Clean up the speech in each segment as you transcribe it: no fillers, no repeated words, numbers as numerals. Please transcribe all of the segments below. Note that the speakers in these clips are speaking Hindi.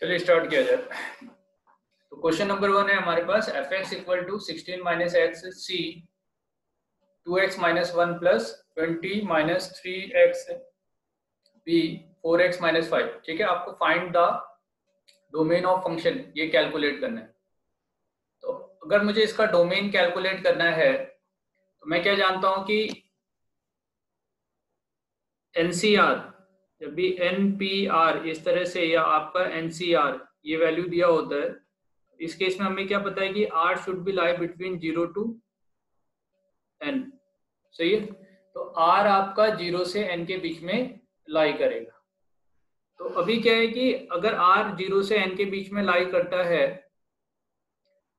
चलिए स्टार्ट किया जाए। तो क्वेश्चन नंबर 1 है हमारे पास F X equal to 16 minus X C 2x minus 1 plus 20 minus 3x B 4x minus 5। ठीक है, आपको find the domain of function ये कैलकुलेट करना है। तो अगर मुझे इसका डोमेन कैलकुलेट करना है तो मैं क्या जानता हूं कि एनसीआर, जब भी एनपीआर इस तरह से या आपका एनसीआर ये वैल्यू दिया होता है, इस केस में हमें क्या पता है कि r should be lie between 0 to n. सही है, तो आर आपका 0 से एन के बीच में लाई करेगा। तो अभी क्या है कि अगर आर 0 से एन के बीच में लाई करता है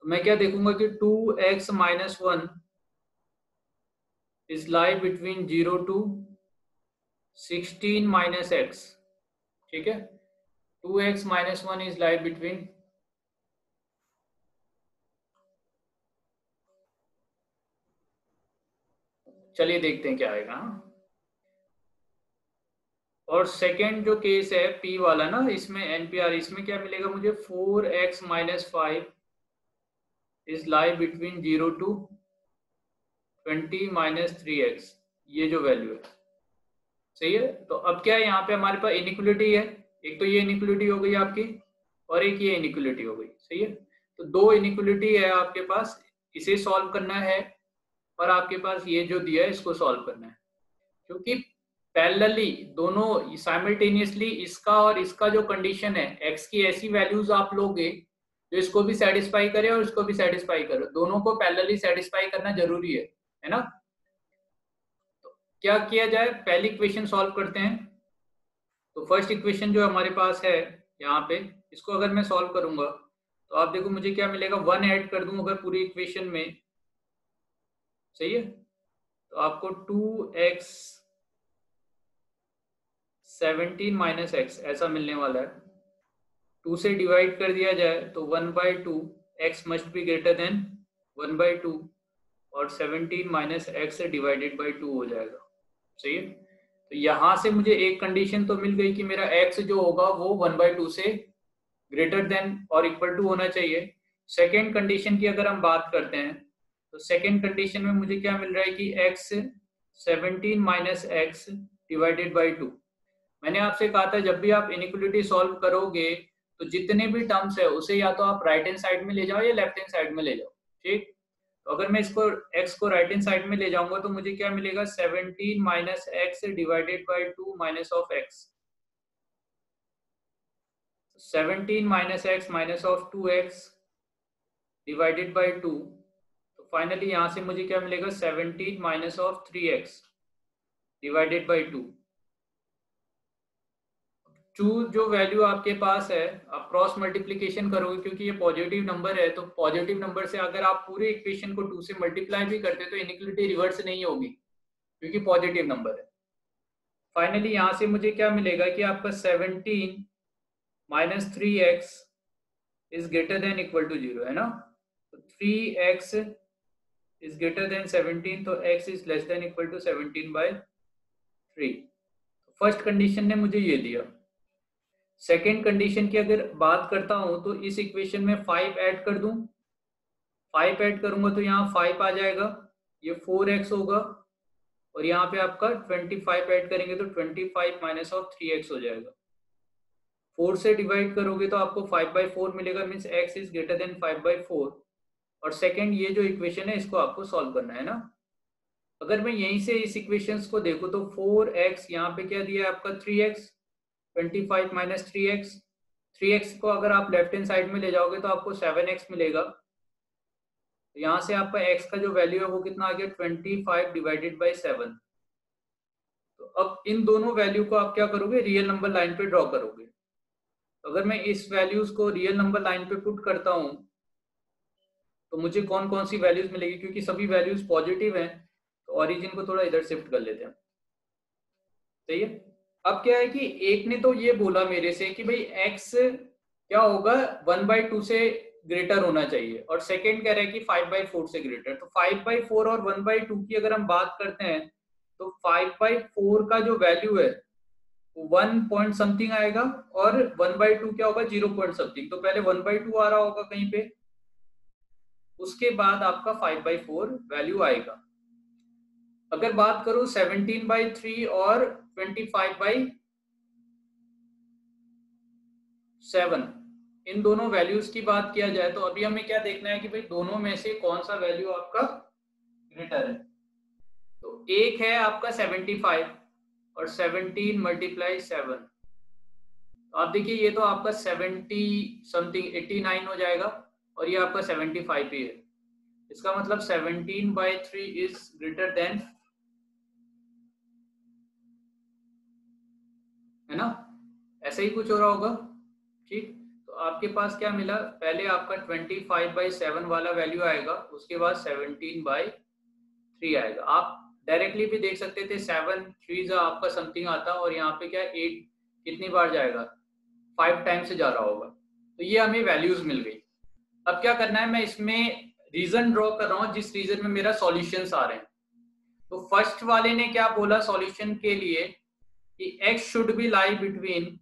तो मैं क्या देखूंगा कि 2x minus 1 is lie between 0 to 16 minus x. ठीक है, 2x minus 1 is lie between चलिए देखते हैं क्या आएगा। और सेकेंड जो केस है P वाला ना, इसमें NPR, इसमें क्या मिलेगा मुझे 4x minus 5 is lie between 0 to 20 minus 3x, ये जो वैल्यू है। सही है, तो अब क्या है यहाँ पे हमारे पास इनइक्वलिटी है। एक तो ये इनइक्वलिटी हो गई आपकी और एक ये इनइक्वलिटी हो गई। सही है, तो दो इनइक्वलिटी है आपके पास, इसे सॉल्व करना है और आपके पास ये जो दिया है इसको सॉल्व करना है। क्योंकि पैरेलली दोनों साइमल्टेनियसली इसका और इसका जो कंडीशन है, एक्स की ऐसी वैल्यूज आप लोगे जो इसको भी सेटिस्फाई करे और इसको भी सेटिस्फाई करे, दोनों को पैरेलली सेटिस्फाई करना जरूरी है ना। तो क्या किया जाए, पहली इक्वेशन सॉल्व करते हैं। तो फर्स्ट इक्वेशन जो हमारे पास है यहाँ पे, इसको अगर मैं सॉल्व करूंगा तो आप देखो मुझे क्या मिलेगा, 1 ऐड कर दूं अगर पूरी इक्वेशन में। सही है, तो आपको 2x 17 माइनस एक्स ऐसा मिलने वाला है। 2 से डिवाइड कर दिया जाए तो 1/2, x must be greater then 1/2 और 17 माइनस एक्स डिवाइडेड बाई 2 हो जाएगा। सही है, तो यहाँ से मुझे एक कंडीशन तो मिल गई कि मेरा x जो होगा वो 1/2 से ग्रेटर देन और इक्वल टू होना चाहिए। सेकेंड कंडीशन की अगर हम बात करते हैं तो सेकेंड कंडीशन में मुझे क्या मिल रहा है कि x 17 minus x divided by 2। मैंने आपसे कहा था जब भी आप इनइक्वलिटी सॉल्व करोगे तो जितने भी टर्म्स है उसे या तो आप राइट हैंड साइड में ले जाओ या लेफ्ट हैंड साइड में ले जाओ। ठीक, तो अगर मैं इसको x को राइट हैंड साइड में ले जाऊंगा तो मुझे क्या मिलेगा, 17 minus x divided by 2 minus of x। 17 minus x minus of 2x divided by 2। तो फाइनली यहाँ से मुझे क्या मिलेगा, 17 minus of 3x divided by 2। जो वैल्यू आपके पास है आप क्रॉस मल्टीप्लीकेशन करोगे, क्योंकि ये पॉजिटिव नंबर है तो पॉजिटिव नंबर से अगर आप पूरे इक्वेशन को 2 से मल्टीप्लाई भी करते तो इनइक्वलिटी रिवर्स नहीं होगी क्योंकि पॉजिटिव नंबर है। फाइनली यहाँ से मुझे क्या मिलेगा कि आपका 17 minus 3x is greater than equal to 0 है ना। तो 3x इज ग्रेटर देन 17, तो x is less than equal to 17/3। First condition ने मुझे ये दिया। सेकेंड कंडीशन की अगर बात करता हूं तो इस इक्वेशन में 5 ऐड कर दूं, 5 ऐड करूंगा तो यहाँ 5 आ जाएगा, ये 4x होगा और यहाँ पे आपका 25 ऐड करेंगे तो 25 माइनस ऑफ 3x हो जाएगा। 4 से डिवाइड करोगे तो आपको 5/4 मिलेगा, means x is greater then 5/4। और सेकेंड ये जो इक्वेशन है इसको आपको सॉल्व करना है ना। अगर मैं यहीं से इस इक्वेशंस को देखूं तो 4x, यहाँ पे क्या दिया है आपका 3x, 25 माइनस 3x, 3x को अगर आप लेफ्ट हैंड साइड में ले जाओगे तो आपको 7x मिलेगा। तो यहाँ से आपका x का जो वैल्यू है वो कितना आ गया, 25 डिवाइडेड बाई 7। तो अब इन दोनों वैल्यू को आप क्या करोगे, रियल नंबर लाइन पे ड्रॉ करोगे। तो अगर मैं इस वैल्यूज को रियल नंबर लाइन पे पुट करता हूँ तो मुझे कौन कौन सी वैल्यूज मिलेगी, क्योंकि सभी वैल्यूज पॉजिटिव हैं तो ओरिजिन को थोड़ा इधर शिफ्ट कर लेते हैं। सही है, अब क्या है कि एक ने तो ये बोला मेरे से कि भाई x क्या होगा 1/2 से ग्रेटर होना चाहिए, और सेकंड कह रहा है कि 5/4 से ग्रेटर। तो 5/4 और 1/2 की अगर हम बात करते हैं तो 5/4 का जो वैल्यू है 1 पॉइंट समथिंग आएगा और 1/2 क्या होगा 0 पॉइंट समथिंग। तो पहले 1/2 आ रहा होगा कहीं पे, उसके बाद आपका 5/4 वैल्यू आएगा। अगर बात करूं 17/3 और 25/7 इन दोनों वैल्यूज की बात किया जाए तो अभी हमें क्या देखना है कि भाई दोनों में से कौन सा वैल्यू आपका ग्रेटर है। तो एक है आपका 75 और 17 × 7, तो आप देखिए ये तो आपका 70 समथिंग 89 हो जाएगा और ये आपका 75 ही है। इसका मतलब 17/3 इज ग्रेटर देन, है ना, ऐसा ही कुछ हो रहा होगा। ठीक, तो आपके पास क्या मिला, पहले आपका 25/7 वाला वैल्यू आएगा, उसके बाद 17/3 आएगा। आप डायरेक्टली भी देख सकते थे 7 3 आपका समथिंग आता और यहाँ पे क्या 8 कितनी बार जाएगा, 5 टाइम से जा रहा होगा। तो ये हमें वैल्यूज मिल गई। अब क्या करना है, मैं इसमें रीजन ड्रॉ कर रहा हूँ जिस रीजन में मेरा सॉल्यूशंस आ रहे हैं। तो फर्स्ट वाले ने क्या बोला सॉल्यूशन के लिए कि x should be lie between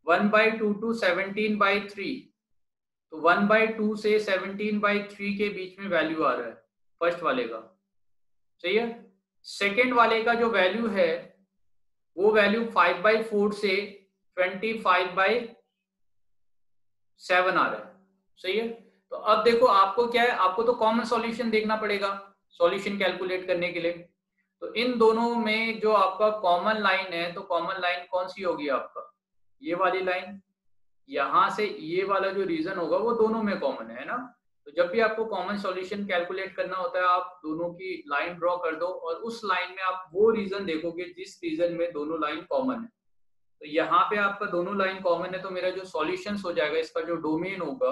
1/2 to 17/3। तो 1/2 से 17/3 के बीच में वैल्यू आ रहा है फर्स्ट वाले का, सही है। सेकेंड वाले का जो वैल्यू है वो वैल्यू 5/4 से 25/7 आ रहा है, सही है। तो अब देखो आपको क्या है, आपको तो कॉमन सॉल्यूशन देखना पड़ेगा सॉल्यूशन कैलकुलेट करने के लिए। तो इन दोनों में जो आपका कॉमन लाइन है, तो कॉमन लाइन कौन सी होगी आपका, ये वाली लाइन। यहां से ये वाला जो रीजन होगा वो दोनों में कॉमन है ना। तो जब भी आपको कॉमन सॉल्यूशन कैलकुलेट करना होता है आप दोनों की लाइन ड्रॉ कर दो और उस लाइन में आप वो रीजन देखोगे जिस रीजन में दोनों लाइन कॉमन है। तो यहाँ पे आपका दोनों लाइन कॉमन है, तो मेरा जो सॉल्यूशन हो जाएगा, इसका जो डोमेन होगा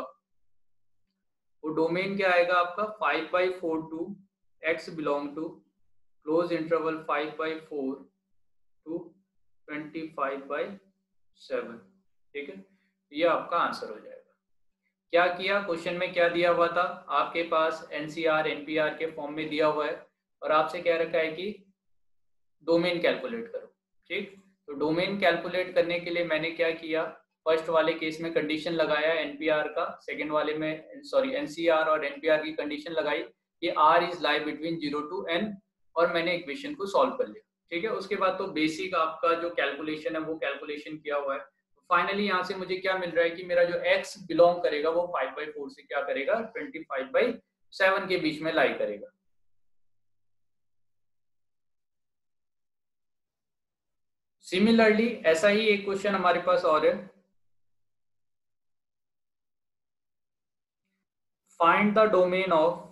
वो डोमेन क्या आएगा आपका 5/4 to x belong to close interval 5/4 to 25/7। ठीक है, ये आपका आंसर हो जाएगा। क्या किया, क्वेश्चन में क्या दिया हुआ था आपके पास, एनसीआर एनपीआर के फॉर्म में दिया हुआ है और आपसे कह रखा है कि डोमेन कैलकुलेट करो। ठीक, तो डोमेन कैलकुलेट करने के लिए मैंने क्या किया, फर्स्ट वाले केस में कंडीशन लगाया एनपीआर का, सेकंड वाले में सॉरी एनसीआर और एनपीआर की कंडीशन लगाई कि r is lie between 0 to n और मैंने इक्वेशन को सॉल्व कर लिया। ठीक है, उसके बाद तो बेसिक आपका जो कैलकुलेशन है वो कैलकुलेशन किया हुआ है। फाइनली यहाँ से मुझे क्या मिल रहा है कि मेरा जो x बिलोंग करेगा वो 5/4 से क्या करेगा 25/7 के बीच में लाई करेगा। सिमिलरली ऐसा ही एक क्वेश्चन हमारे पास और है, find the domain of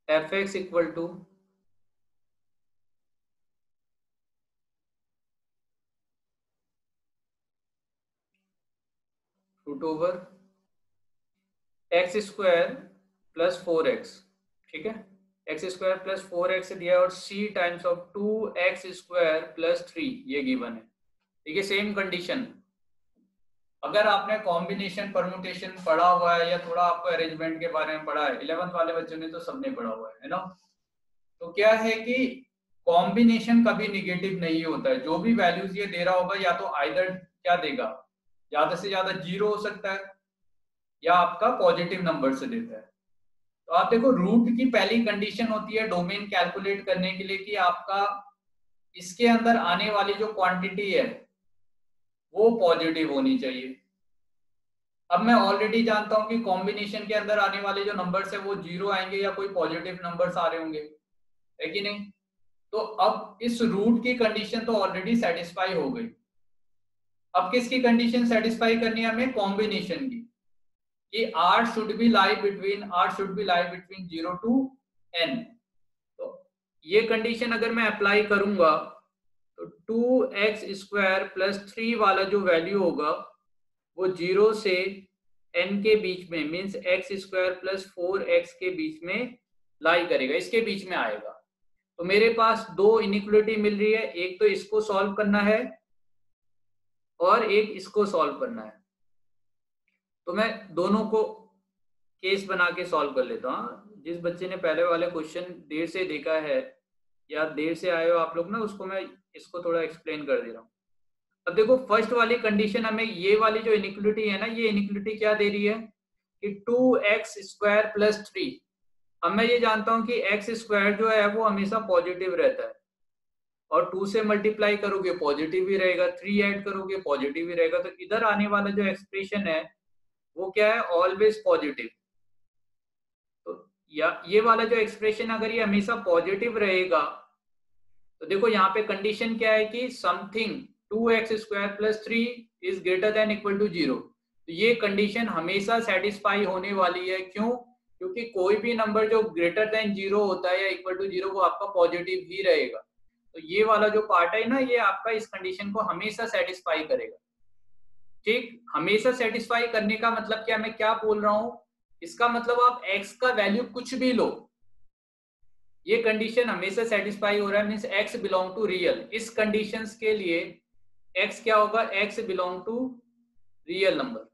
fx equal to √ओवर x² + 4x। ठीक है, x² + 4x दिया और c टाइम्स ऑफ 2x² + 3 ये गिवन है। ठीक है, सेम कंडीशन। अगर आपने कॉम्बिनेशन परम्यूटेशन पढ़ा हुआ है या थोड़ा आपको अरेंजमेंट के बारे में पढ़ा है, 11th वाले बच्चों ने तो सबने पढ़ा हुआ है ना। तो क्या है कि कॉम्बिनेशन कभी निगेटिव नहीं होता है। जो भी वैल्यूज ये दे रहा होगा या तो आइदर क्या देगा, ज्यादा से ज्यादा 0 हो सकता है या आपका पॉजिटिव नंबर से देता है। तो आप देखो रूट की पहली कंडीशन होती है डोमेन कैलकुलेट करने के लिए कि आपका इसके अंदर आने वाली जो क्वांटिटी है वो पॉजिटिव होनी चाहिए। अब मैं ऑलरेडी जानता हूं कि कॉम्बिनेशन के अंदर आने वाले जो नंबर्स है वो 0 आएंगे या कोई पॉजिटिव नंबर्स आ रहे होंगे, है कि नहीं। तो अब इस रूट की कंडीशन तो ऑलरेडी सेटिस्फाई हो गई। अब किसकी कंडीशन सेटिस्फाई करनी है हमें, कॉम्बिनेशन की, कि r should be lie between 0 to n। तो ये कंडीशन अगर मैं अप्लाई करूंगा तो 2x² + 3 वाला जो वैल्यू होगा वो 0 से n के बीच में मींस x² + 4x के बीच में लाई करेगा, इसके बीच में आएगा। तो मेरे पास दो इनइक्वालिटी मिल रही है, एक तो इसको सॉल्व करना है और एक इसको सॉल्व करना है। तो मैं दोनों को केस बना के सॉल्व कर लेता हूँ। जिस बच्चे ने पहले वाले क्वेश्चन देर से देखा है या देर से आए हो आप लोग ना, उसको मैं इसको थोड़ा एक्सप्लेन कर दे रहा हूँ। अब देखो फर्स्ट वाली कंडीशन हमें ये वाली जो इनिक्वलिटी है ना, ये इनिक्वलिटी क्या दे रही है कि 2x² + 3। अब मैं ये जानता हूँ कि x² जो है वो हमेशा पॉजिटिव रहता है, और 2 से मल्टीप्लाई करोगे पॉजिटिव ही रहेगा, 3 ऐड करोगे पॉजिटिव ही रहेगा। तो इधर आने वाला जो एक्सप्रेशन है वो क्या है, ऑलवेज पॉजिटिव। तो या ये वाला जो एक्सप्रेशन अगर ये हमेशा पॉजिटिव रहेगा, तो देखो यहाँ पे कंडीशन क्या है कि something 2x² + 3 is greater than equal to 0। तो ये कंडीशन हमेशा सेटिस्फाई होने वाली है। क्यों? क्योंकि कोई भी नंबर जो ग्रेटर देन 0 होता है या इक्वल टू 0 वो आपका पॉजिटिव ही रहेगा। तो ये वाला जो पार्ट है ना, ये आपका इस कंडीशन को हमेशा सेटिस्फाई करेगा। ठीक, हमेशा सेटिस्फाई करने का मतलब क्या, मैं क्या बोल रहा हूं, इसका मतलब आप x का वैल्यू कुछ भी लो, ये कंडीशन हमेशा सेटिस्फाई हो रहा है, means x belong to real. इस कंडीशंस के लिए x क्या होगा, x belong to real number.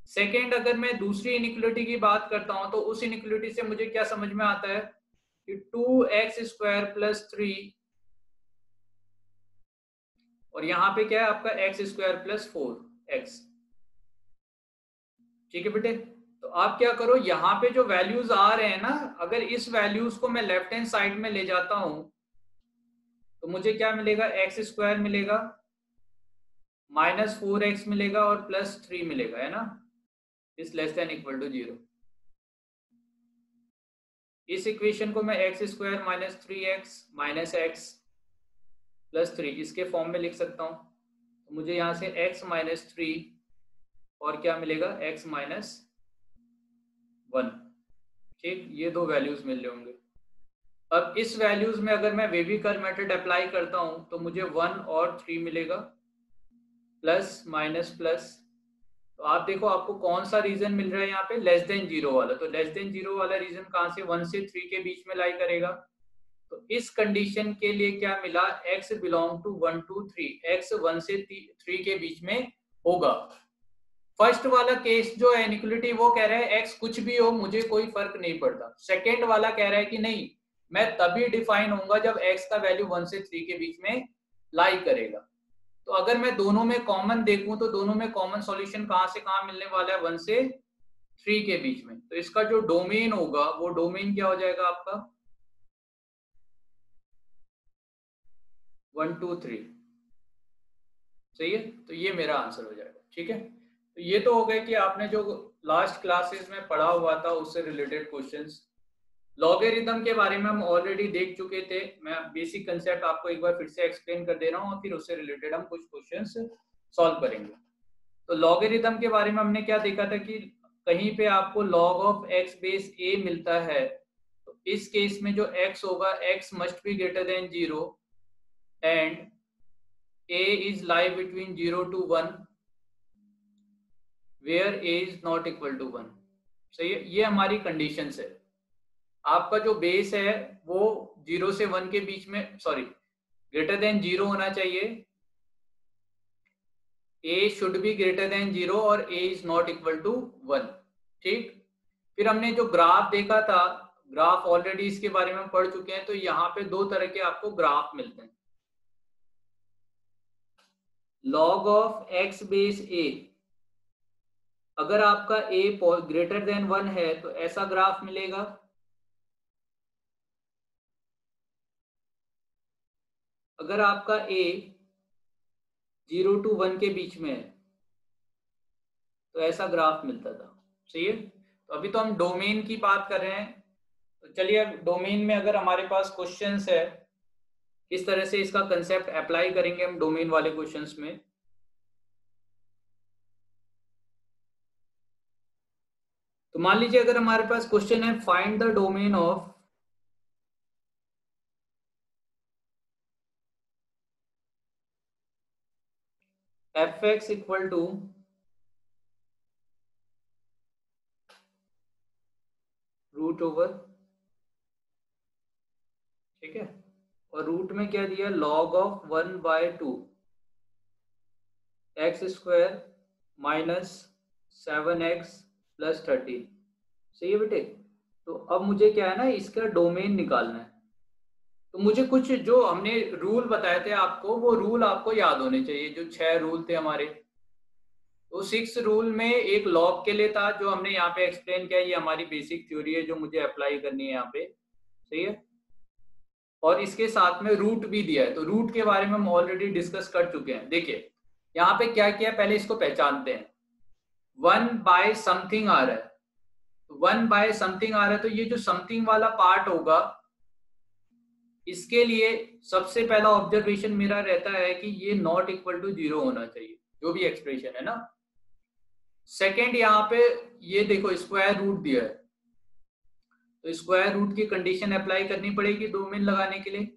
Second, अगर मैं दूसरी इनिक्वलिटी की बात करता हूं तो उस इनिक्वलिटी से मुझे क्या समझ में आता है कि 2x² + 3, और यहां पे क्या है आपका x² + 4x। ठीक है बेटे, तो आप क्या करो, यहाँ पे जो वैल्यूज आ रहे हैं ना, अगर इस वैल्यूज को मैं लेफ्ट हैंड साइड में ले जाता हूं तो मुझे क्या मिलेगा, x² मिलेगा, -4x मिलेगा और +3 मिलेगा, है ना, is less than equal to 0। इस इक्वेशन को मैं x² - 3x - x +3 इसके फॉर्म में लिख सकता हूं। तो मुझे यहां से x - 3 और क्या मिलेगा, x - 1। ठीक, ये दो वैल्यूज मिल रहे होंगे। अब इस वैल्यूज में अगर मैं वेविकर मेथड अप्लाई करता हूं तो मुझे 1 और 3 मिलेगा, प्लस माइनस प्लस। तो आप देखो आपको कौन सा रीजन मिल रहा है यहाँ पे, लेस देन 0 वाला। तो लेस देन 0 वाला रीजन कहाँ से, 1 से 3 के बीच में लाई करेगा। तो इस कंडीशन के लिए क्या मिला, x belong to 1 to 3, x 1 से 3 के बीच में होगा। फर्स्ट वाला केस जो है इनिक्वलिटी, वो कह रहा है x कुछ भी हो मुझे कोई फर्क नहीं पड़ता। सेकेंड वाला कह रहा है कि नहीं, मैं तभी डिफाइन होऊंगा जब x का वैल्यू 1 से 3 के बीच में लाई करेगा। तो अगर मैं दोनों में कॉमन देखूं तो दोनों में कॉमन सॉल्यूशन कहां से कहां मिलने वाला है, 1 से 3 के बीच में। तो इसका जो डोमेन होगा वो डोमेन क्या हो जाएगा आपका, 1 2 3। सही है, तो ये मेरा आंसर हो जाएगा। ठीक है, तो ये तो हो गए कि आपने जो लास्ट क्लासेस में पढ़ा हुआ था उससे रिलेटेड क्वेश्चंस। लॉगरिथम के बारे में हम ऑलरेडी देख चुके थे, मैं बेसिक कंसेप्ट आपको एक बार फिर से एक्सप्लेन कर दे रहा हूँ और फिर उससे रिलेटेड हम कुछ क्वेश्चंस सॉल्व करेंगे। तो लॉगरिथम के बारे में हमने क्या देखा था कि कहीं पे आपको log of x base a मिलता है, तो इस केस में जो x होगा, x must be greater than 0 and a is lie between 0 to 1 where a is not equal to 1। सही है, ये हमारी कंडीशंस है। आपका जो बेस है वो 0 से 1 के बीच में, सॉरी, ग्रेटर देन 0 होना चाहिए, a should be greater than 0 और a is not equal to 1। ठीक, फिर हमने जो ग्राफ देखा था, ग्राफ ऑलरेडी इसके बारे में पढ़ चुके हैं। तो यहाँ पे दो तरह के आपको ग्राफ मिलते हैं। log of x base a, अगर आपका a ग्रेटर देन 1 है तो ऐसा ग्राफ मिलेगा। अगर आपका a 0 to 1 के बीच में है तो ऐसा ग्राफ मिलता था। सही है, तो अभी तो हम डोमेन की बात कर रहे हैं। तो चलिए, अब डोमेन में अगर हमारे पास क्वेश्चंस है, किस तरह से इसका कंसेप्ट अप्लाई करेंगे हम डोमेन वाले क्वेश्चंस में। तो मान लीजिए अगर हमारे पास क्वेश्चन है, find the domain of f(x) equal to root over, ठीक है, और रूट में क्या दिया, log ऑफ 1/2 x² - 7x + 13। सही है बेटे। तो अब मुझे क्या है ना, इसका डोमेन निकालना है। तो मुझे कुछ जो हमने रूल बताए थे आपको, वो रूल आपको याद होने चाहिए, जो 6 रूल थे हमारे। तो 6 रूल में एक लॉग के लिए था, जो हमने यहाँ पे एक्सप्लेन किया। ये हमारी बेसिक थ्योरी है जो मुझे अप्लाई करनी है यहाँ पे। सही है। और इसके साथ में रूट भी दिया है, तो रूट के बारे में हम ऑलरेडी डिस्कस कर चुके हैं। देखिए यहाँ पे क्या किया, पहले इसको पहचानते हैं। 1 बाय समथिंग आ रहा है, 1 बाय समथिंग आ रहा है, तो ये जो समथिंग वाला पार्ट होगा, इसके लिए सबसे पहला ऑब्जर्वेशन मेरा रहता है कि ये नॉट इक्वल टू 0 होना चाहिए, जो भी एक्सप्रेशन है ना। सेकेंड, यहाँ पे ये देखो स्क्वायर रूट दिया है, तो स्क्वायर रूट की कंडीशन अप्लाई करनी पड़ेगी डोमेन लगाने के लिए।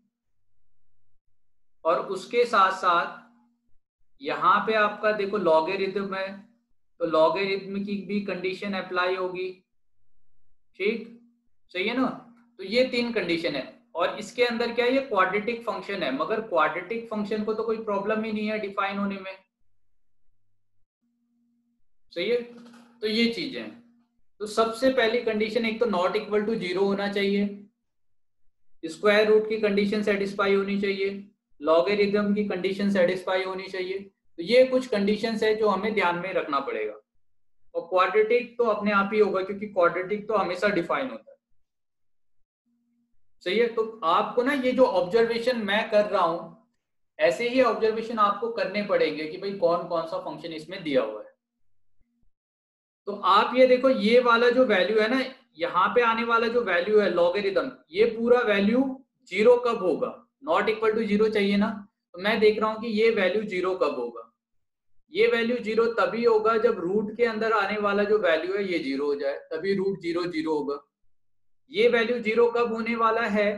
और उसके साथ साथ यहाँ पे आपका देखो लॉगरिथम है, तो लॉगरिथम की भी कंडीशन अप्लाई होगी। ठीक, सही है ना। तो ये 3 कंडीशन है। और इसके अंदर क्या है, ये क्वाड्रेटिक फंक्शन है, मगर क्वाड्रेटिक फंक्शन को तो कोई प्रॉब्लम ही नहीं है डिफाइन होने में। सही है। तो ये चीजें हैं। तो सबसे पहली कंडीशन, एक तो नॉट इक्वल टू 0 होना चाहिए, स्क्वायर रूट की कंडीशन सेटिस्फाई होनी चाहिए, लॉगरिथम की कंडीशन सेटिस्फाई होनी चाहिए। तो ये कुछ कंडीशंस है जो हमें ध्यान में रखना पड़ेगा। और क्वाड्रेटिक तो अपने आप ही होगा, क्योंकि क्वाड्रेटिक तो हमेशा डिफाइन होता है। सही है। तो आपको ना ये जो ऑब्जर्वेशन मैं कर रहा हूं, ऐसे ही ऑब्जर्वेशन आपको करने पड़ेंगे कि भाई कौन कौन सा फंक्शन इसमें दिया हुआ है। तो आप ये देखो, ये वाला जो वैल्यू है ना, यहाँ पे आने वाला जो वैल्यू है लॉगरिथम, ये पूरा वैल्यू 0 कब होगा, नॉट इक्वल टू 0 चाहिए ना। तो मैं देख रहा हूं कि ये वैल्यू 0 कब होगा। ये वैल्यू 0 तभी होगा जब रूट के अंदर आने वाला जो वैल्यू है ये 0 हो जाए, तभी रूट 0 0 होगा। ये वैल्यू 0 कब होने वाला है,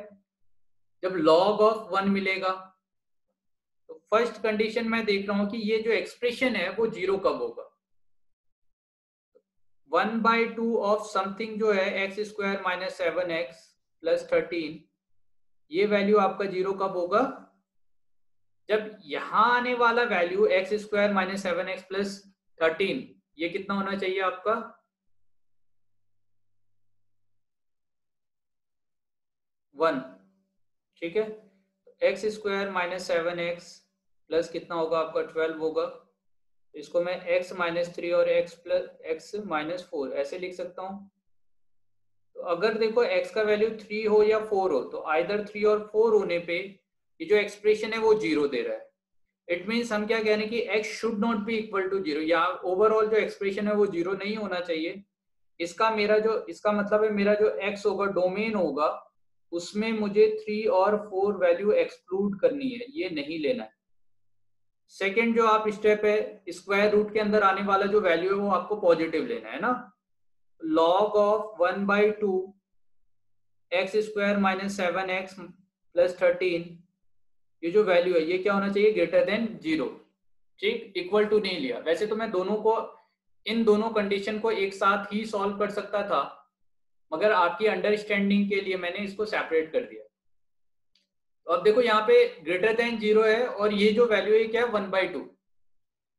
जब log ऑफ 1 मिलेगा। तो फर्स्ट कंडीशन मैं देख रहा हूं कि ये जो एक्सप्रेशन है वो 0 कब होगा। 1/2 ऑफ समथिंग जो है x square minus 7x plus 13, ये वैल्यू आपका 0 कब होगा, जब यहां आने वाला value x square minus 7x plus 13, ये कितना होना चाहिए आपका 1। ठीक है। X square minus 7x plus कितना होगा आपका 12 होगा। इसको मैं x माइनस 3 और x प्लस x माइनस 4 ऐसे लिख सकता हूं। तो अगर देखो x का वैल्यू 3 हो या 4 हो, तो आइदर 3 और 4 होने पे ये जो एक्सप्रेशन है वो 0 दे रहा है। इट मीन्स हम क्या कह रहे हैं कि x should not be equal to 0, या ओवरऑल जो एक्सप्रेशन है वो 0 नहीं होना चाहिए। इसका मतलब है मेरा जो x होगा, डोमेन होगा, उसमें मुझे 3 और 4 वैल्यू एक्सक्लूड करनी है, ये नहीं लेना है। सेकेंड जो आप स्टेप है, स्क्वायर रूट के अंदर आने वाला जो वैल्यू है वो आपको पॉजिटिव लेना है ना। log of 1/2 x square minus 7x plus 13, ये जो वैल्यू है ये क्या होना चाहिए, ग्रेटर देन 0। ठीक, इक्वल टू नहीं लिया। वैसे तो मैं दोनों को, इन दोनों कंडीशन को एक साथ ही सॉल्व कर सकता था, मगर आपकी अंडरस्टैंडिंग के लिए मैंने इसको सेपरेट कर दिया। तो अब देखो यहाँ पे ग्रेटर देन 0 है, और ये जो वैल्यू है क्या है 1/2।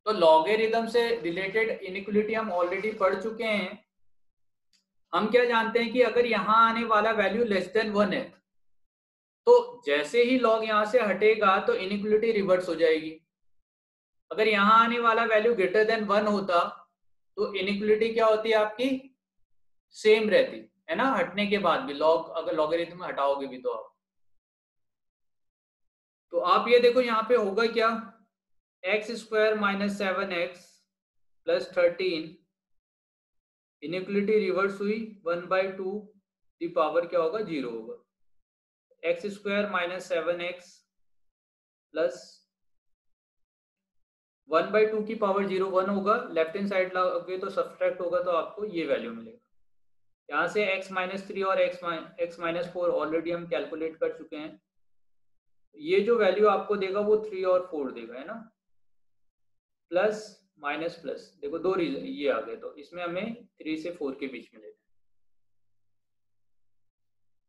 तो लॉगरिथम से रिलेटेड इनइक्वालिटी हम ऑलरेडी पढ़ चुके हैं। हम क्या जानते हैं कि अगर यहाँ आने वाला वैल्यू लेस देन 1 है, तो जैसे ही लॉग यहाँ से हटेगा तो इनइक्वालिटी रिवर्स हो जाएगी। अगर यहाँ आने वाला वैल्यू ग्रेटर देन 1 होता, तो इनइक्वालिटी क्या होती है आपकी, सेम रहती है ना, हटने के बाद भी। लॉग अगर लॉगरिथम में हटाओगे भी तो आप ये देखो यहाँ पे होगा क्या, x square minus 7x plus 13, inequality reverse हुई, 1/2 दी पावर क्या होगा 0 होगा। X square minus 7x plus 1/2 की पावर 0 1 होगा, लेफ्ट हैंड साइड लाओगे तो सब्सट्रैक्ट होगा, तो आपको ये वैल्यू मिलेगा। यहाँ से x माइनस 3 और x माइनस 4 ऑलरेडी हम कैलकुलेट कर चुके हैं। ये जो वैल्यू आपको देगा वो 3 और 4 देगा, है ना। प्लस माइनस प्लस, देखो दो रीजन ये आ गए, तो इसमें हमें 3 से 4 के बीच में लेना है।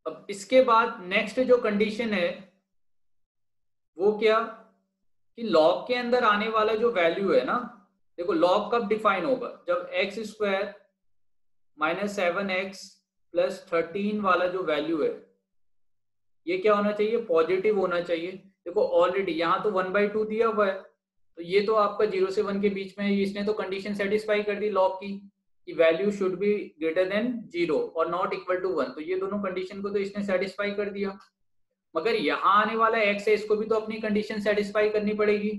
अब इसके बाद नेक्स्ट जो कंडीशन है वो क्या, कि लॉग के अंदर आने वाला जो वैल्यू है ना, देखो लॉग कब डिफाइन होगा, जब एक्स स्क्वायर -7x + 13 वाला जो वैल्यू है ये क्या होना चाहिए, पॉजिटिव होना चाहिए। देखो ऑलरेडी यहाँ तो 1/2 दिया हुआ है, तो ये तो आपका 0 से 1 के बीच में है, इसने तो कंडीशन सेटिस्फाई कर दी लॉग की कि value should be greater than 0 और नॉट इक्वल टू 1, तो ये दोनों कंडीशन को तो इसने सेटिस्फाई कर दिया। मगर यहाँ आने वाला x है, इसको भी तो अपनी कंडीशन सेटिस्फाई करनी पड़ेगी।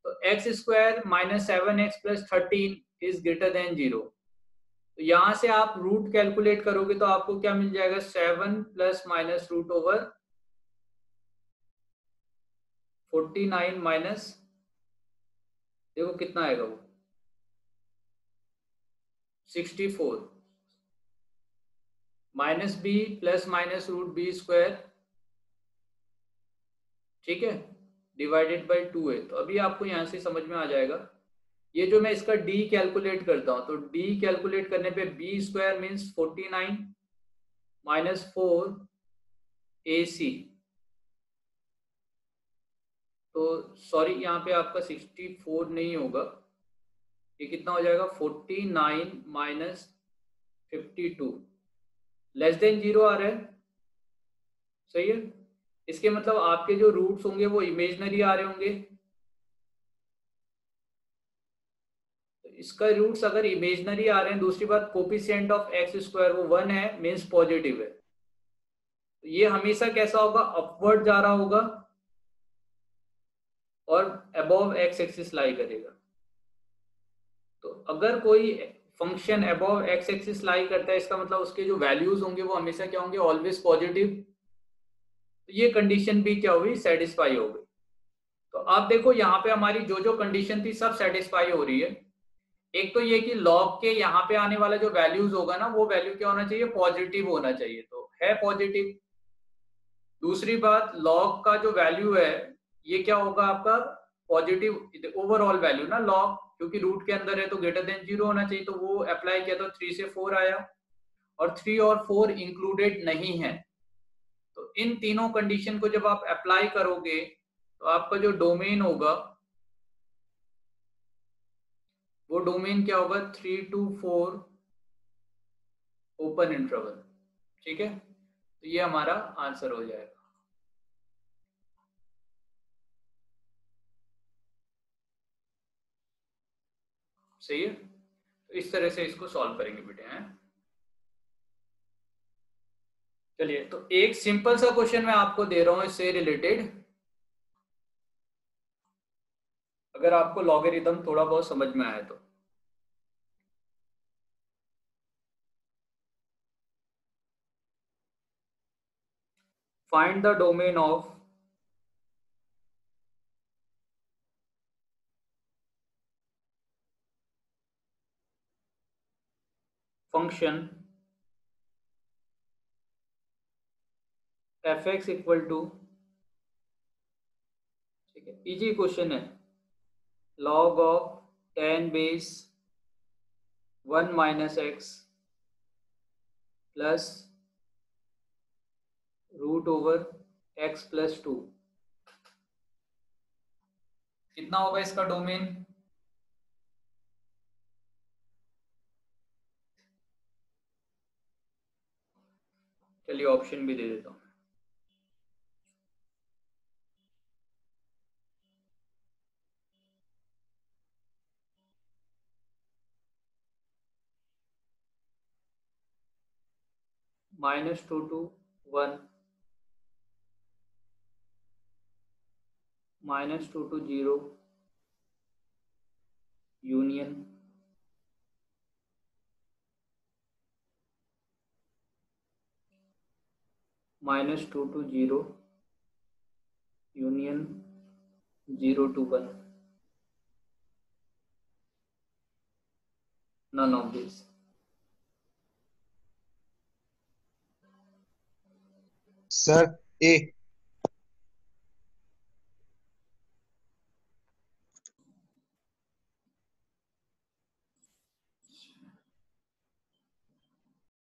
तो x² - 7x + 13 is greater than 0। तो यहाँ से आप रूट कैलकुलेट करोगे तो आपको क्या मिल जाएगा, 7 ± √49 माइनस, देखो कितना आएगा वो 64 माइनस b ± √b², ठीक है, डिवाइडेड बाई 2 है। तो अभी आपको यहाँ से समझ में आ जाएगा। ये जो मैं इसका d कैलकुलेट करता हूँ, तो d कैलकुलेट करने पे b² मीन्स 49 माइनस 4 AC, तो सॉरी यहाँ पे आपका 64 नहीं होगा, ये कितना हो जाएगा 49 माइनस 52 लेस देन 0 आ रहा है, सही है। इसके मतलब आपके जो रूट्स होंगे वो इमेजनरी आ रहे होंगे। तो इसका रूट्स अगर इमेजनरी आ रहे हैं, दूसरी बात कोफिशिएंट ऑफ x² वो 1 है, मीन्स पॉजिटिव है, तो ये हमेशा कैसा होगा, अपवर्ड जा रहा होगा और अबव एक्स एक्सिस लाई करेगा। तो अगर कोई फंक्शन अबव एक्स एक्सिस लाई करता है, इसका मतलब उसके जो वैल्यूज होंगे वो हमेशा क्या होंगे, ऑलवेज पॉजिटिव। तो ये कंडीशन भी क्या हुई, सेटिस्फाई हो गई। तो आप देखो यहाँ पे हमारी जो जो कंडीशन थी सब सेटिस्फाई हो रही है। एक तो ये कि लॉग के यहाँ पे आने वाला जो वैल्यूज होगा ना, वो वैल्यू क्या होना चाहिए, पॉजिटिव होना चाहिए, तो है पॉजिटिव। दूसरी बात, लॉग का जो वैल्यू है ये क्या होगा आपका, पॉजिटिव ओवरऑल वैल्यू ना लॉग, क्योंकि रूट के अंदर है तो ग्रेटर देन 0 होना चाहिए, तो वो अप्लाई किया तो 3 से 4 आया, और 3 और 4 इंक्लूडेड नहीं है। तो इन तीनों कंडीशन को जब आप अप्लाई करोगे तो आपका जो डोमेन होगा वो डोमेन क्या होगा, 3 to 4 ओपन इंटरवल, ठीक है। तो ये हमारा आंसर हो जाएगा, सही है। तो इस तरह से इसको सॉल्व करेंगे बेटे हैं। चलिए, तो एक सिंपल सा क्वेश्चन मैं आपको दे रहा हूं इससे रिलेटेड, अगर आपको लॉगरिथम थोड़ा बहुत समझ में आए तो। Find the domain of function f(x) equal to, ठीक है, इजी क्वेश्चन है, log of 10 base 1 minus x plus √x + 2, कितना होगा इसका डोमेन। चलिए ऑप्शन भी दे देता हूँ, -2 to 1, -2 to 0, union, -2 to 0, union 0 to 1, none of this। Sir A.